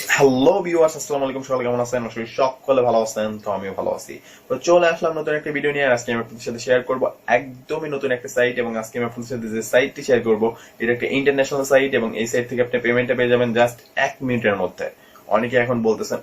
Hello viewers, আসসালামু আলাইকুম। সকালে কেমন আছেন? আসলে সকলে ভালো আছেন, তো আমিও ভালো আছি। তো চলে আসলাম নতুন একটা ভিডিও নিয়ে। আজকে আমি আপনাদের সাথে শেয়ার করব একদমই নতুন একটা সাইট, এবং আজকে আমি আপনাদের সাথে যে সাইটটি শেয়ার করব এটা একটা ইন্টারন্যাশনাল সাইট, এবং এই সাইট থেকে আপনি পেমেন্টটা পেয়ে যাবেন জাস্ট 1 মিনিটের মধ্যে। অনেকে এখন বলতেছেন,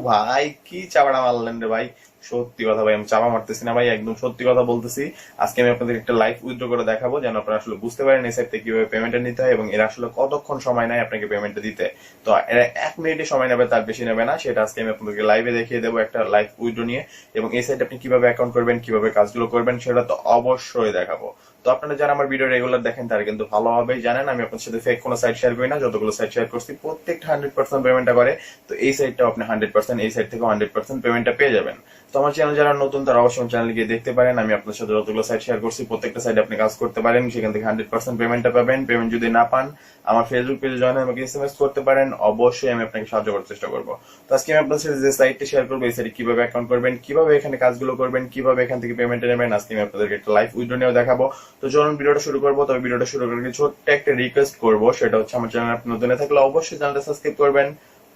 ভাই কি চাপড়া মারলেন রে ভাই। সত্যি কথা ভাই, আমি চাপা মারতেছি না ভাই, একদম সত্যি কথা বলতেছি। আজকে আমি আপনাদের একটা লাইভ উইথড্র করে দেখাবো, যেন আপনারা আসলে বুঝতে পারেন এই সাইট থেকে কিভাবে পেমেন্টটা নিতে হয় এবং এরা আসলে কতক্ষণ সময় নেয় আপনাকে পেমেন্টটা দিতে। তো এরা 1 মিনিটে সময় নেবে, তার বেশি নেবে না। সেটা আজকে আমি আপনাদেরকে লাইভে দেখিয়ে দেবো একটা লাইভ উইথড্র নিয়ে। এবং এই সাইটে আপনি কিভাবে অ্যাকাউন্ট করবেন, কিভাবে কাজগুলো করবেন, সেটা তো অবশ্যই দেখাবো। তো আপনারা যারা আমার ভিডিও রেগুলার দেখেন তারা কিন্তু ভালোভাবেই জানেন আমি আপনার সাথে ফেক কোনো সাইট শেয়ার করি না। যতগুলো সাইট শেয়ার করছি প্রত্যেকটা 100% পেমেন্টটা করে। তো এই সাইটটাও আপনি 100%, এই সাইট থেকেও 100% পেমেন্টটা পেয়ে যাবেন। তো আমার চ্যানেল যারা নতুন তারা অবশ্যই চ্যানেল গিয়ে দেখতে পারেন। আমি আপনার সাথে যতগুলো সাইট শেয়ার করছি প্রত্যেকটা সাইটে আপনি কাজ করতে পারেন, সেখান থেকে 100% পেমেন্টটা পাবেন। পেমেন্ট যদি না পান, আমার ফেসবুক পেজে জয়েন হয়ে আমাকে এসএমএস করতে পারেন, অবশ্যই আমি আপনাকে সাহায্য করার চেষ্টা করবো। তো আজকে আমি আপনার সাথে যে সাইটটি শেয়ার করবো, এই সাইটে কিভাবে অ্যাকাউন্ট করবেন, কিভাবে এখানে কাজগুলো করবেন, কিভাবে এখান থেকে পেমেন্ট নেবেন, আজকে আমি আপনাদেরকে একটা লাইভ উইথড্র নিয়েও দেখাবো। তো চলুন ভিডিওটা শুরু করবো। তবে ভিডিওটা শুরু করার আগে ছোট্ট একটা রিকোয়েস্ট করবো, সেটা হচ্ছে আমার চ্যানেল আপনি নতুন থাকলে অবশ্যই চ্যানেলটা সাবস্ক্রাইব করবেন,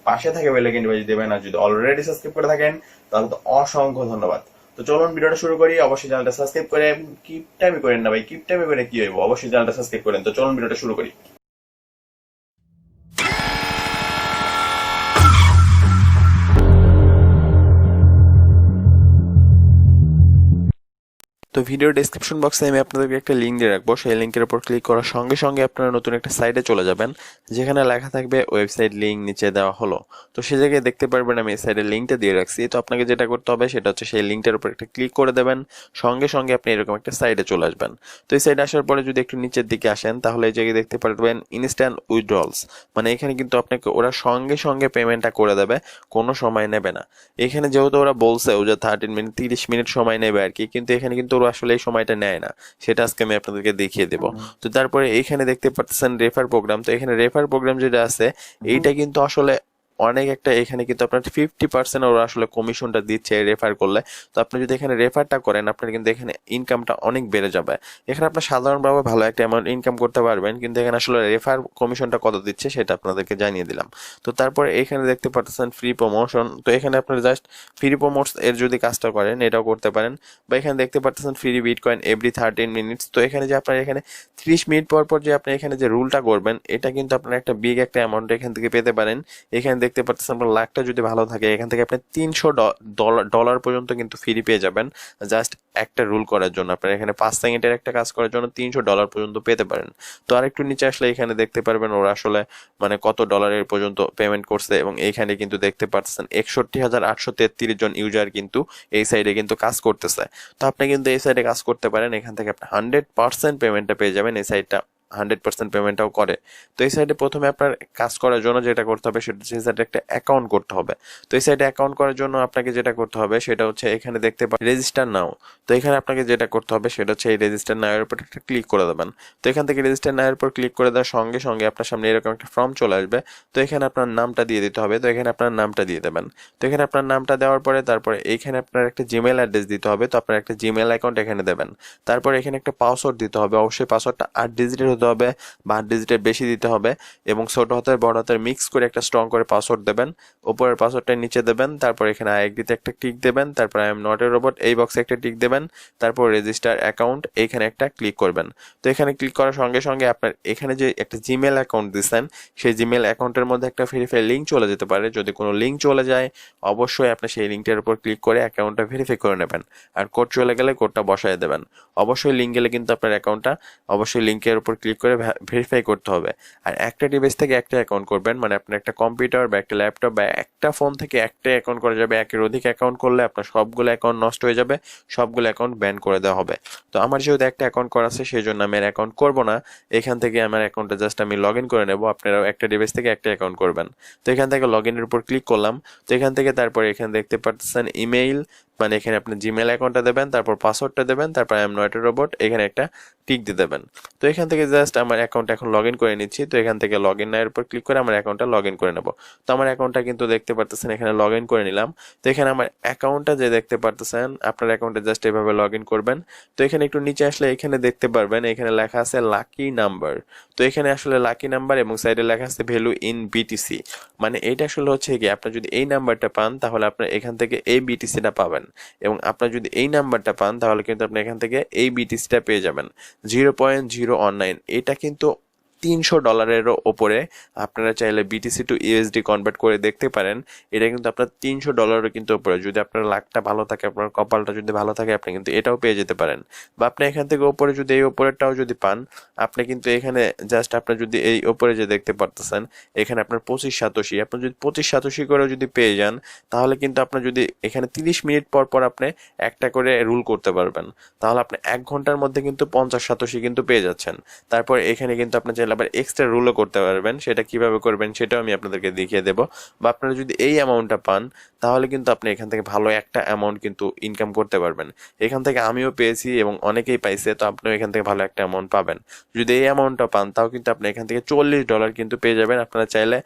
পাশে থাকে বেল আইকনটি বাজিয়ে দেবেন। আর যদি অলরেডি সাবস্ক্রাইব করে থাকেন তাহলে তো অসংখ্য ধন্যবাদ। তো চলুন ভিডিওটা শুরু করি। অবশ্যই চ্যানেলটা সাবস্ক্রাইব করে, কিপটামি করেন না ভাই, কিপটামি করে কি হইব, অবশ্যই চ্যানেলটা সাবস্ক্রাইব করেন। তো চলুন ভিডিওটা শুরু করি। তো ভিডিও ডেসক্রিপশন বক্সে আমি আপনাদেরকে একটা লিঙ্ক দিয়ে রাখবো। সেই লিঙ্কের উপর ক্লিক করার সঙ্গে সঙ্গে আপনারা নতুন একটা সাইটে চলে যাবেন, যেখানে লেখা থাকবে ওয়েবসাইট লিঙ্ক নিচে দেওয়া হলো। তো সে জায়গায় দেখতে পারবেন আমি এই সাইটের লিঙ্কটা দিয়ে রাখছি। তো আপনাকে যেটা করতে হবে সেটা হচ্ছে সেই লিঙ্কটার উপর একটা ক্লিক করে দেবেন, সঙ্গে সঙ্গে আপনি এরকম একটা সাইটে চলে আসবেন। তো এই সাইটে আসার পরে যদি একটু নিচের দিকে আসেন, তাহলে এই জায়গায় দেখতে পারবেন ইনস্ট্যান্ট উইথড্রলস, মানে এখানে কিন্তু আপনাকে ওরা সঙ্গে সঙ্গে পেমেন্টটা করে দেবে, কোনো সময় নেবে না। এখানে যেহেতু ওরা বলছে যে 13 মিনিট 30 মিনিট সময় নেবে আর কি, কিন্তু এখানে কিন্তু ওরা আসলে এই সময়টা নেয় না। সেটা আজকে আমি আপনাদেরকে দেখিয়ে দেবো। তো তারপরে এইখানে দেখতে পাচ্ছেন রেফার প্রোগ্রাম। তো এখানে রেফার প্রোগ্রাম যেটা আছে, এইটা কিন্তু আসলে অনেক একটা, এখানে কিন্তু আপনার 50% ওরা আসলে কমিশনটা দিচ্ছে রেফার করলে। তো আপনি যদি এখানে রেফারটা করেন, আপনার কিন্তু এখানে ইনকামটা অনেক বেড়ে যাবে। এখানে আপনার সাধারণভাবে ভালো একটা অ্যামাউন্ট ইনকাম করতে পারবেন, কিন্তু এখানে আসলে রেফার কমিশনটা কত দিচ্ছে সেটা আপনাদেরকে জানিয়ে দিলাম। তো তারপরে এখানে দেখতে পাচ্ছেন ফ্রি প্রমোশন। তো এখানে আপনার জাস্ট ফ্রি প্রমোটস এর যদি কাজটা করেন এটাও করতে পারেন। বা এখানে দেখতে পাচ্ছেন ফ্রি বিটকয়েন এভরি 13 মিনিটস। তো এখানে যে আপনার এখানে 30 মিনিট পর পর যে আপনি এখানে যে রুলটা করবেন, এটা কিন্তু আপনার একটা বিগ একটা অ্যামাউন্ট এখান থেকে পেতে পারেন। এখানে দেখতে পাচ্ছেন আপনার লাখটা যদি ভালো থাকে, এখান থেকে আপনি 300 ডলার পর্যন্ত কিন্তু ফ্রি পেয়ে যাবেন জাস্ট একটা রুল করার জন্য। আপনার এখানে 5 সেকেন্ডের একটা কাজ করার জন্য 300 ডলার পর্যন্ত পেতে পারেন। তো আরেকটু নিচে আসলে এখানে দেখতে পারবেন ওরা আসলে মানে কত ডলারের পর্যন্ত পেমেন্ট করছে, এবং এইখানে কিন্তু দেখতে পাচ্ছেন 61,833 জন ইউজার কিন্তু এই সাইডে কিন্তু কাজ করতেছে। তো আপনি কিন্তু এই সাইডে কাজ করতে পারেন, এখান থেকে আপনি 100% পেমেন্টটা পেয়ে যাবেন। এই সাইডটা 100% পেমেন্টটাও করে। তো এই সাইডে প্রথমে আপনার কাজ করার জন্য যেটা করতে হবে সেটা হচ্ছে এই সাইডে একটা অ্যাকাউন্ট করতে হবে। তো এই সাইডে অ্যাকাউন্ট করার জন্য আপনাকে যেটা করতে হবে সেটা হচ্ছে এখানে দেখতে পাবেন রেজিস্টার নাও। তো এখানে আপনাকে যেটা করতে হবে সেটা হচ্ছে এই রেজিস্টার নাও এর উপর একটা ক্লিক করে দেবেন। তো এখান থেকে রেজিস্টার নাও এর উপর ক্লিক করে দেওয়ার সঙ্গে সঙ্গে আপনার সামনে এরকম একটা ফর্ম চলে আসবে। তো এখানে আপনার নামটা দিয়ে দিতে হবে। তো এখানে আপনার নামটা দিয়ে দেবেন। তো এখানে আপনার নামটা দেওয়ার পরে তারপরে এইখানে আপনার একটা জিমেল অ্যাড্রেস দিতে হবে। তো আপনার একটা জিমেল অ্যাকাউন্ট এখানে দেবেন। তারপর এখানে একটা পাসওয়ার্ড দিতে হবে। অবশ্যই পাসওয়ার্ডটা 8 ডিজিটের হতে হবে বা 8 ডিজিটের বেশি দিতে হবে, এবং ছোট হাতের বড় হাতের মিক্স করে একটা স্ট্রং করে পাসওয়ার্ড দেবেন। উপরের পাসওয়ার্ডটা নিচে দেবেন। তারপর এখানে আই এগ্রিতে একটা টিক দেবেন। তারপর I am not a robot এই বক্সে একটা টিক দেবেন। তারপর রেজিস্টার অ্যাকাউন্ট এইখানে একটা ক্লিক করবেন। তো এখানে ক্লিক করার সঙ্গে সঙ্গে আপনার এখানে যে একটা জিমেল অ্যাকাউন্ট দিচ্ছেন, সেই জিমেল অ্যাকাউন্টের মধ্যে একটা ভেরিফাই লিঙ্ক চলে যেতে পারে। যদি কোনো লিঙ্ক চলে যায়, অবশ্যই আপনি সেই লিঙ্কটার উপর ক্লিক করে অ্যাকাউন্টটা ভেরিফাই করে নেবেন। আর কোড চলে গেলে কোডটা বসায় দেবেন। অবশ্যই লিঙ্ক গেলে কিন্তু আপনার অ্যাকাউন্টটা অবশ্যই লিঙ্কের উপর ক্লিক করে ভেরিফাই করতে হবে। আর একটা ডিভাইস থেকে একটা অ্যাকাউন্ট করবেন, মানে আপনার একটা কম্পিউটার বা একটা ল্যাপটপ বা একটা ফোন থেকে একটা অ্যাকাউন্ট করা যাবে। একের অধিক অ্যাকাউন্ট করলে আপনার সবগুলো অ্যাকাউন্ট নষ্ট হয়ে যাবে, সবগুলো অ্যাকাউন্ট ব্যান করে দেওয়া হবে। তো আমার যেহেতু একটা অ্যাকাউন্ট করা আছে সেই জন্য আমি আর অ্যাকাউন্ট করবো না। এখান থেকে আমার অ্যাকাউন্টটা জাস্ট আমি লগ ইন করে নেবো। আপনারাও একটা ডিভাইস থেকে একটা অ্যাকাউন্ট করবেন। তো এখান থেকে লগ ইনের উপর ক্লিক করলাম। তো এখান থেকে তারপরে এখানে দেখতে পাচ্ছেন ইমেইল, মানে এখানে আপনি জিমেল অ্যাকাউন্টটা দেবেন, তারপর পাসওয়ার্ডটা দেবেন, তারপর I am not a robot এখানে একটা টিক দিয়ে দেবেন। তো এখান থেকে জাস্ট আমার অ্যাকাউন্ট এখন লগ ইন করে নিচ্ছি। তো এখান থেকে লগ ইন এর উপর ক্লিক করে আমার অ্যাকাউন্টটা লগ ইন করে নেব। তো আমার অ্যাকাউন্টটা কিন্তু দেখতে পারতেছেন এখানে লগ ইন করে নিলাম। তো এখানে আমার অ্যাকাউন্টটা যে দেখতে পারতেছেন, আপনার অ্যাকাউন্টে জাস্ট এভাবে লগ ইন করবেন। তো এখানে একটু নিচে আসলে এখানে দেখতে পারবেন এখানে লেখা আছে লাকি নাম্বার। তো এখানে আসলে লাকি নাম্বার এবং সাইডে লেখা আছে ভ্যালু ইন বিটিসি। মানে এটা আসলে হচ্ছে কি, আপনার যদি এই নাম্বারটা পান তাহলে আপনার এখান থেকে এই বিটিসিটা পাবেন, এবং আপনার যদি এই নাম্বারটা পান তাহলে কিন্তু আপনি এখান থেকে এই বিটিসিটা পেয়ে যাবেন 0.019। এটা কিন্তু $300 ওপরে। আপনারা চাইলে বিটিসি টু ইউএসডি কনভার্ট করে দেখতে পারেন। এটা কিন্তু আপনার $300 কিন্তু ওপরে। যদি আপনার লাকটা ভালো থাকে, আপনার কপালটা যদি ভালো থাকে, আপনি কিন্তু এটাও পেয়ে যেতে পারেন। বা আপনি এখান থেকে ওপরে যদি এই ওপরেরটাও যদি পান, আপনি কিন্তু এখানে জাস্ট আপনার যদি এই ওপরে যে দেখতে পারতেছেন এখানে আপনার 25 সাতোশি, আপনি যদি 25 সাতোশি করেও যদি পেয়ে যান তাহলে কিন্তু আপনার যদি এখানে 30 মিনিট পর পর আপনি একটা করে রুল করতে পারবেন, তাহলে আপনি 1 ঘন্টার মধ্যে কিন্তু 50 সাতোশি কিন্তু পেয়ে যাচ্ছেন। তারপর এখানে কিন্তু আপনি চাইলে আবার এক্সট্রা রুলও করতে পারবেন। সেটা কিভাবে করবেন সেটাও আমি আপনাদেরকে দেখিয়ে দেবো। বা আপনারা যদি এই অ্যামাউন্টটা পান তাহলে কিন্তু আপনি এখান থেকে ভালো একটা অ্যামাউন্ট কিন্তু ইনকাম করতে পারবেন। এখান থেকে আমিও পেয়েছি এবং অনেকেই পাইছে, তো আপনিও এখান থেকে ভালো একটা অ্যামাউন্ট পাবেন। যদি এই অ্যামাউন্টটা পান তাও কিন্তু আপনি এখান থেকে $40 কিন্তু পেয়ে যাবেন। আপনারা চাইলে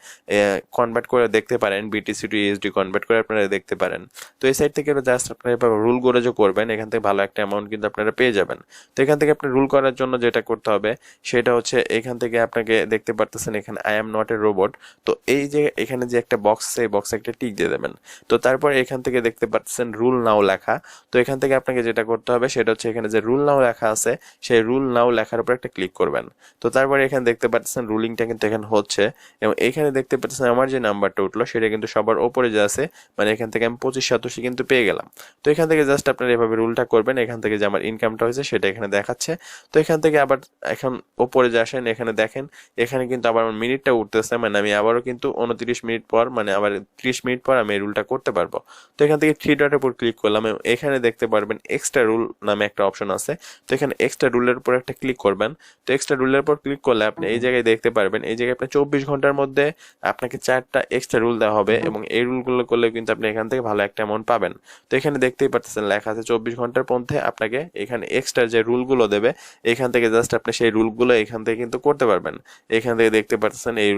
কনভার্ট করে দেখতে পারেন, বিটিসি টু ইউএসডি কনভার্ট করে আপনারা দেখতে পারেন। তো এই সাইড থেকে জাস্ট আপনারা এভাবে রুলগুলো যে করবেন এখান থেকে ভালো একটা অ্যামাউন্ট কিন্তু আপনারা পেয়ে যাবেন। তো এখান থেকে আপনি রুল করার জন্য যেটা করতে হবে সেটা হচ্ছে এখান থেকে আপনাকে দেখতে পারতেছেন এখানে I am not a robot. তো এই যে এখানে যে একটা বক্স, এই বক্সে একটা টিক দিয়ে দেবেন। তো তারপর এখান থেকে দেখতে পাচ্ছেন রুল নাও লেখা। তো এখান থেকে আপনাকে যেটা করতে হবে সেটা হচ্ছে এখানে যে রুল নাও লেখা আছে সেই রুল নাও লেখার উপর একটা ক্লিক করবেন। তো তারপরে এখানে দেখতে পাচ্ছেন রুলিংটা কিন্তু এখানে হচ্ছে, এবং এখানে দেখতে পাচ্ছেন আমার যে নাম্বারটা উঠলো সেটা কিন্তু সবার ওপরে যে আছে, মানে এখান থেকে আমি 25 সাতোশি কিন্তু পেয়ে গেলাম। তো এখান থেকে জাস্ট আপনারা এভাবে রুলটা করবেন। এখান থেকে যে আমার ইনকামটা হয়েছে সেটা এখানে দেখাচ্ছে। তো এখান থেকে আবার এখন ওপরে যে আসেন এখানে দেখেন এখানে কিন্তু আবার আমার মিনিটটা উঠতেছে, মানে আমি আবারও কিন্তু 29 মিনিট পর, মানে আবার 30 মিনিট পর আমি এই রুলটা করতে পারবো। তো এখান থেকে থ্রি ডটের উপর ক্লিক করলাম এবং এখানে দেখতে পারবেন এক্সট্রা রুল নামে একটা অপশন আছে। তো এখানে এক্সট্রা রুলের উপর একটা ক্লিক করবেন। তো এক্সট্রা রুলের উপর ক্লিক করলে আপনি এই জায়গায় দেখতে পারবেন এই জায়গায় আপনি 24 ঘন্টার মধ্যে আপনাকে 4টা এক্সট্রা রুল দেওয়া হবে, এবং এই রুলগুলো করলে কিন্তু আপনি এখান থেকে ভালো একটা অ্যামাউন্ট পাবেন। তো এখানে দেখতেই পাচ্ছেন লেখা আছে 24 ঘন্টার মধ্যে আপনাকে এখানে এক্সট্রা যে রুলগুলো দেবে এখান থেকে জাস্ট আপনি সেই রুলগুলো এখান থেকে কিন্তু করতে পারবেন। এখান থেকে দেখতে পাচ্ছেন এই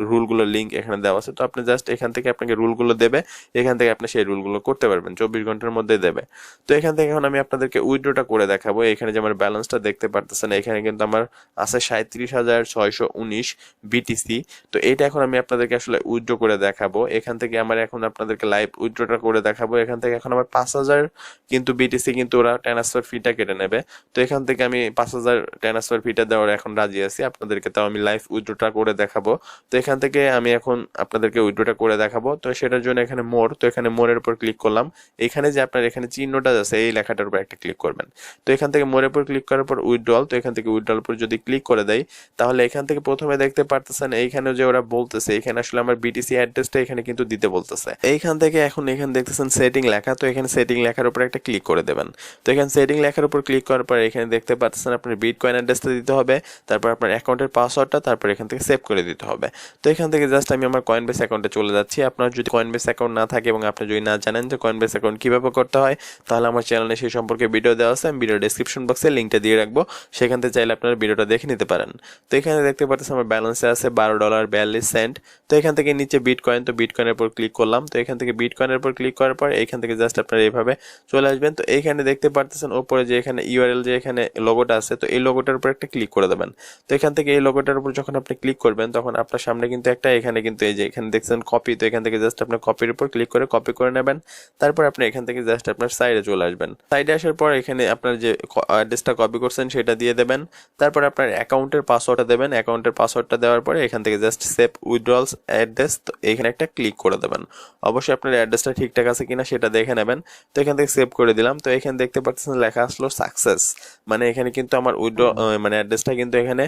রুলগুলোর লিঙ্ক এখানে দেওয়া আছে। তো আপনি জাস্ট এখান থেকে আপনাকে রুলগুলো দেবে, এখান থেকে আপনি সেই রুলগুলো করতে পারবেন, 24 ঘন্টার মধ্যে দেবে। তো এখান থেকে এখন আমি আপনাদেরকে উইথড্রটা করে দেখাবো। এখানে যে আমার ব্যালেন্সটা দেখতে পারতেছেন এখানে কিন্তু আমার আছে 37,619 বিটিসি। তো এটা এখন আমি আপনাদেরকে আসলে উইথড্র করে দেখাবো। এখান থেকে আমার এখন আপনাদেরকে লাইভ উইথড্রটা করে দেখাবো। এখান থেকে এখন আমার 5,000 কিন্তু বিটিসি কিন্তু ওরা ট্রান্সফার ফিটা কেটে নেবে। তো এখান থেকে আমি 5,000 ট্রান্সফার ফিটা দেওয়ার এখন রাজি আছি। আপনাদেরকে তাও আমি লাইভ উইথড্রটা করে দেখাবো। তো এখান থেকে আমি এখন আপনাদেরকে উইথড্রটা করে দেখাবো। তো সেটার জন্য এখানে মোর, তো এখানে মোরের উপর ক্লিক করলাম। এখানে যে আপনার এখানে চিহ্নটা আছে এই লেখাটার উপর একটা ক্লিক করবেন। তো এখান থেকে মোরের উপর ক্লিক করার পর উইথড্রল, তো এখান থেকে উইথড্রল উপর যদি ক্লিক করে দেয় তাহলে এখান থেকে প্রথমে দেখতে পারতেছেন এইখানে যে ওরা বলতেছে এখানে আসলে আমার বিটিসি অ্যাড্রেসটা এখানে কিন্তু দিতে বলতেছে। এইখান থেকে এখন এখানে দেখতেছেন সেটিং লেখা, তো এখানে সেটিং লেখার উপর একটা ক্লিক করে দেবেন। তো এখানে সেটিং লেখার উপর ক্লিক করার পর এখানে দেখতে পাচ্ছেন আপনার বিটকয়েন অ্যাড্রেসটা দিতে হবে, তারপর আপনার অ্যাকাউন্টের পাসওয়ার্ডটা, তারপর এখান থেকে সেভ করে দিতে হবে। তো এখান থেকে জাস্ট আমি আমার কয়েনবেস অ্যাকাউন্টে চলে যাচ্ছি। আপনার যদি কয়েনবেস অ্যাকাউন্ট না থাকে এবং আপনি যদি না জানেন যে কয়েনবেস অ্যাকাউন্ট কিভাবে করতে হয় তাহলে আমার চ্যানেলে সেই সম্পর্কে ভিডিও দেওয়া আছে, আমি ভিডিও ডেসক্রিপশন বক্সে লিঙ্কটা দিয়ে রাখবো, সেখান থেকে চাইলে আপনারা ভিডিওটা দেখে নিতে পারেন। তো এখানে দেখতে পাচ্ছেন আমার ব্যালেন্সে আছে $12.42। তো এখান থেকে নিচে বিটকয়েন, তো বিটকয়েনের উপর ক্লিক করলাম। তো এখান থেকে বিটকয়েনের উপর ক্লিক করার পর এখান থেকে জাস্ট আপনারা এইভাবে চলে আসবেন। তো এইখানে দেখতে পারতেছেন উপরে যে এখানে ইউআরএল যে এখানে লোগোটা আছে, তো এই লোগোটার উপর একটা ক্লিক করে দেবেন। তো এখান থেকে এই লোগোটার উপর যখন আপনি ক্লিক করবেন তখন আপনার সামনে কিন্তু একটা এখানে কিন্তু এই যে এখানে দেখছেন কপি, তো এখান থেকে জাস্ট আপনার কপির উপর ক্লিক করে কপি করে নেবেন। তারপর আপনি এখান থেকে জাস্ট আপনার সাইডে চলে আসবেন। সাইডে আসার পর এখানে আপনার যে অ্যাড্রেসটা কপি করছেন সেটা দিয়ে দেবেন। তারপর আপনার অ্যাকাউন্টের পাসওয়ার্ডটা দেবেন। অ্যাকাউন্টের পাসওয়ার্ডটা দেওয়ার পরে এখান থেকে জাস্ট সেভ উইথড্রলস অ্যাড্রেস, তো এখানে একটা ক্লিক করে দেবেন। অবশ্যই আপনার অ্যাড্রেসটা ঠিকঠাক আছে কিনা সেটা দেখে নেবেন। তো এখান থেকে সেভ করে দিলাম। তো এখানে দেখতে পাচ্ছেন লেখা আসলো সাকসেস, মানে এখানে কিন্তু আমার উইথড্র মানে অ্যাড্রেসটা কিন্তু এখানে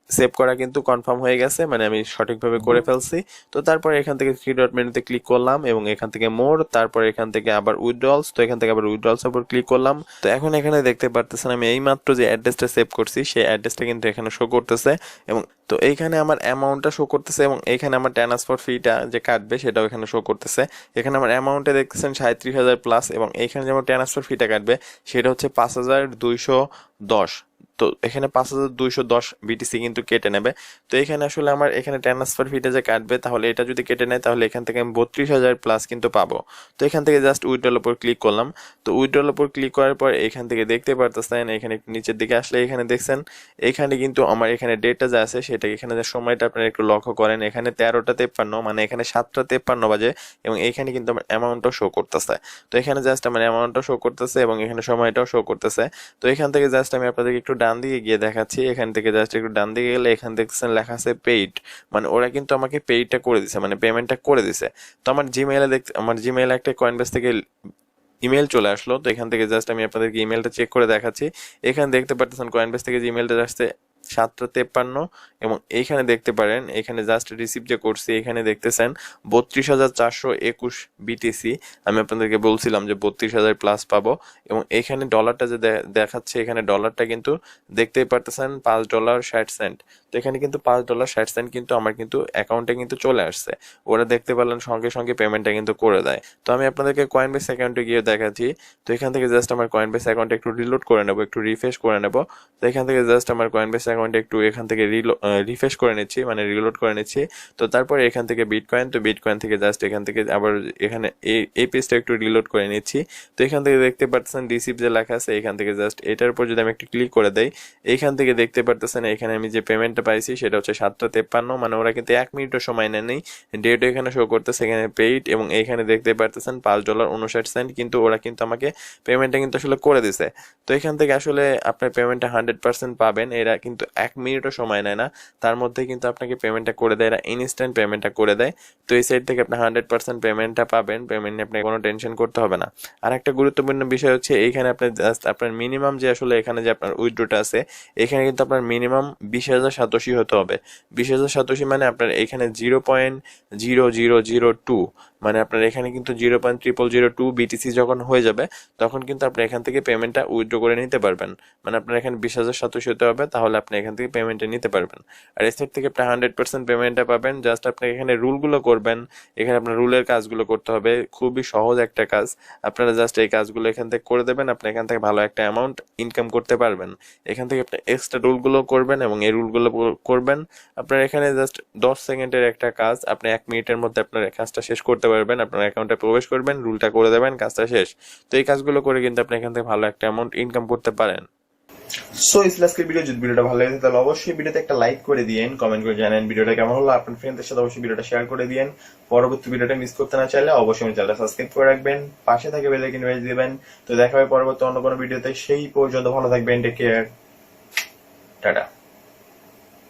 সেভ করা কিন্তু কনফার্ম হয়ে গেছে, মানে আমি সঠিকভাবে করে ফেলছি। তো তারপর এখান থেকে থ্রি ডট মেনুতে ক্লিক করলাম এবং এখান থেকে মোর, তারপর এখান থেকে আবার উইথড্রলস, তো এখান থেকে আবার উইথড্রলস উপর ক্লিক করলাম। তো এখন এখানে দেখতে পারতেছেন আমি এই মাত্র যে অ্যাড্রেসটা সেভ করছি সেই অ্যাড্রেসটা কিন্তু এখানে শো করতেছে, এবং তো এইখানে আমার অ্যামাউন্টটা শো করতেছে এবং এইখানে আমার ট্রান্সফার ফিটা যে কাটবে সেটাও এখানে শো করতেছে। এখানে আমার অ্যামাউন্টে দেখতেছেন 37,000 প্লাস, এবং এইখানে যেমন ট্রান্সফার ফিটা কাটবে সেটা হচ্ছে 5,210। তো এখানে 5,210 বিটিসি কিন্তু কেটে নেবে। তো এখানে আসলে আমার এখানে ট্রান্সফার ফিটা যে কাটবে, তাহলে এটা যদি কেটে নেয় তাহলে এখান থেকে আমি 32,000 প্লাস কিন্তু পাবো। তো এখান থেকে জাস্ট উইথড্রল উপর ক্লিক করলাম। তো উইথড্রল উপর ক্লিক করার পর এখান থেকে দেখতে পারতেছেন, এখানে একটু নিচের দিকে আসলে এখানে দেখছেন এখানে কিন্তু আমার এখানে ডেটটা যা আছে সেটা, এখানে যে সময়টা আপনারা একটু লক্ষ্য করেন, এখানে 13টা 53, মানে এখানে 7টা 53 বাজে, এবং এখানে কিন্তু আমার অ্যামাউন্টও শো করতেছে। তো এখানে জাস্ট আমার অ্যামাউন্টও শো করতেছে এবং এখানে সময়টাও শো করতেছে। তো এখান থেকে জাস্ট আমি আপনাদেরকে একটু ডান দিকে গিয়ে দেখাচ্ছি। এখান থেকে জাস্ট একটু ডান দিকে গেলে এখানে দেখতেছেন লেখা আছে পেইড, মানে ওরা কিন্তু আমাকে পেইডটা করে দিছে, মানে পেমেন্টটা করে দিছে। তো আমার জিমেইলে একটা কয়েনবেস থেকে ইমেল চলে আসলো। তো এখান থেকে জাস্ট আমি আপনাদেরকে ইমেলটা চেক করে দেখাচ্ছি। এখানে দেখতে পারতেছেন কয়েনবেস থেকে যে ইমেলটা আসছে 7টা 53, এবং এইখানে দেখতে পারেন এখানে জাস্ট রিসিভ যে করছি এখানে দেখতেছেন 32,421 বিটিসি। আমি আপনাদেরকে বলছিলাম যে 32,000 প্লাস পাবো, এবং এখানে ডলারটা যে দেখাচ্ছে এখানে ডলারটা কিন্তু দেখতেই পারতেছেন $5.60। তো এখানে কিন্তু $5.60 কিন্তু আমার কিন্তু অ্যাকাউন্টে কিন্তু চলে আসছে। ওরা দেখতে পারলেন সঙ্গে সঙ্গে পেমেন্টটা কিন্তু করে দেয়। তো আমি আপনাদেরকে কয়েনবেস অ্যাকাউন্টে গিয়ে দেখাচ্ছি। তো এখান থেকে জাস্ট আমার কয়েনবেস অ্যাকাউন্টে একটু রিলোড করে নেবো, একটু রিফ্রেশ করে নেবো। তো এখান থেকে জাস্ট আমার কয়েনবেস অ্যাকাউন্টে একটু এখান থেকে রিফ্রেশ করে নিচ্ছি, মানে রিলোড করে নিচ্ছি। তো তারপরে এখান থেকে বিটকয়েন, তো বিটকয়েন থেকে জাস্ট এখান থেকে আবার এখানে এই পেজটা একটু রিলোড করে নিচ্ছি। তো এখান থেকে দেখতে পারতেছেন রিসিভ যে লেখা আছে এখান থেকে জাস্ট এটার উপর যদি আমি একটু ক্লিক করে দেই, এইখান থেকে দেখতে পারতেছেন এখানে আমি যে পেমেন্টটা পাইছি সেটা হচ্ছে 7টা 53, মানে ওরা কিন্তু 1 মিনিটও সময় নেয়নি। ডেটও এখানে শো করতেছে এখানে পেইড, এবং এইখানে দেখতে পারতেছেন $5.59, কিন্তু ওরা কিন্তু আমাকে পেমেন্টটা কিন্তু আসলে করে দিছে। তো এখান থেকে আসলে আপনার পেমেন্টটা 100% পাবেন, এরা কিন্তু 1 মিনিটও সময় নেয় না, তার মধ্যে কিন্তু আপনাকে পেমেন্টটা করে দেয়, এরা ইনস্ট্যান্ট পেমেন্টটা করে দেয়। তো এই সাইড থেকে আপনি 100% পেমেন্টটা পাবেন, পেমেন্ট নিয়ে আপনাকে কোনো টেনশন করতে হবে না। আর একটা গুরুত্বপূর্ণ বিষয় হচ্ছে এইখানে আপনি জাস্ট আপনার মিনিমাম যে আসলে এখানে যে আপনার উইথড্রোটা আছে এখানে কিন্তু আপনার মিনিমাম 20,000 সাতোশি হতে হবে। 20,000 সাতোশি মানে আপনার এখানে 0.0002, মানে আপনার এখানে কিন্তু 0.0002 বিটিসি যখন হয়ে যাবে তখন কিন্তু আপনি এখান থেকে পেমেন্টটা উইথড্র করে নিতে পারবেন। মানে আপনার এখানে 20,000 সাতোশি হতে হবে, তাহলে আপনি এখান থেকে পেমেন্টটা নিতে পারবেন। আর এই সাইড থেকে আপনি 100% পেমেন্টটা পাবেন। জাস্ট আপনি এখানে রুলগুলো করবেন, এখানে আপনার রুলের কাজগুলো করতে হবে, খুবই সহজ একটা কাজ। আপনারা জাস্ট এই কাজগুলো এখান থেকে করে দেবেন, আপনি এখান থেকে ভালো একটা অ্যামাউন্ট ইনকাম করতে পারবেন। এখান থেকে আপনি এক্সট্রা রুলগুলো করবেন এবং এই রুলগুলো করবেন। আপনার এখানে জাস্ট 10 সেকেন্ডের একটা কাজ, আপনি 1 মিনিটের মধ্যে আপনার কাজটা শেষ করতে পারবেন। আপনার অ্যাকাউন্টে প্রবেশ করবেন, রুলটা করে দেবেন, কাজটা শেষ। তো এই কাজগুলো করে কিন্তু আপনি এখান থেকে ভালো একটা অ্যামাউন্ট ইনকাম করতে পারেন। সো আজকের ভিডিও, যদি ভিডিওটা ভালো লাগে তাহলে অবশ্যই ভিডিওতে একটা লাইক করে দিয়েন, কমেন্ট করে জানান ভিডিওটা কেমন হলো। আপনার ফ্রেন্ডদের সাথে অবশ্যই ভিডিওটা শেয়ার করে দিয়েন। পরবর্তী ভিডিওটা মিস করতে না চাইলে অবশ্যই আমার চ্যানেলটা সাবস্ক্রাইব করে রাখবেন, পাশে থাকে বেল আইকন বাজিয়ে দিবেন। তো দেখা হবে পরবর্তী অন্য কোনো ভিডিওতে, সেই পর্যন্ত ভালো থাকবেন, টেক কেয়ার, টাটা।